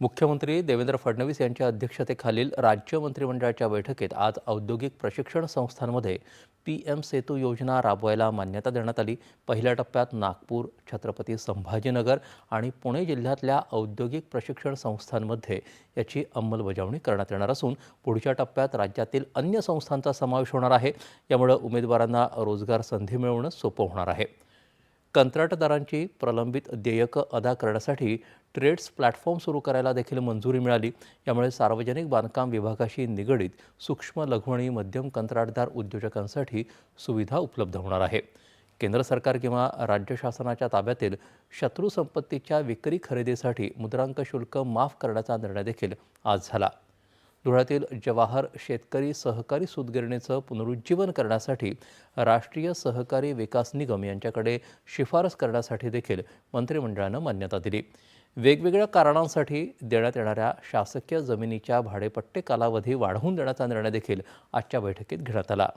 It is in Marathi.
मुख्यमंत्री देवेंद्र फडणवीस यांच्या अध्यक्षतेखालील राज्य मंत्रिमंडळाच्या बैठकीत आज औद्योगिक प्रशिक्षण संस्थांमध्ये पीएम सेतू योजना राबवायला मान्यता देण्यात आली। पहिल्या टप्प्यात नागपूर, छत्रपती संभाजीनगर आणि पुणे जिल्ह्यातल्या औद्योगिक प्रशिक्षण संस्थांमध्ये याची अंमलबजावणी करण्यात येणार असून पुढच्या टप्प्यात राज्यातील अन्य संस्थांचा समावेश होणार आहे। यामुळे उमेदवारांना रोजगार संधी मिळवणं सोपं होणार आहे। कंत्राटदारांची प्रलंबित देयकं अदा करण्यासाठी ट्रेड्स प्लॅटफॉर्म सुरू करायला देखील मंजुरी मिळाली। यामुळे सार्वजनिक बांधकाम विभागाशी निगडित सूक्ष्म, लघु आणि मध्यम कंत्राटदार उद्योजकांसाठी सुविधा उपलब्ध होणार आहे। केंद्र सरकार किंवा राज्य शासनाच्या ताब्यातील शत्रू संपत्तीच्या विक्री खरेदीसाठी मुद्रांक शुल्क माफ करण्याचा निर्णय देखील आज झाला। धुळ्यातील जवाहर शेतकरी सहकारी सूतगिरणीचं पुनरुज्जीवन करण्यासाठी राष्ट्रीय सहकारी विकास निगम यांच्याकडे शिफारस करण्यासाठी देखील मंत्रिमंडळानं मान्यता दिली। वेगवेगळ्या कारणांसाठी देण्यात येणाऱ्या शासकीय जमिनीच्या भाडेपट्टे कालावधी वाढवून देण्याचा निर्णय देखील आजच्या बैठकीत घेण्यात आला।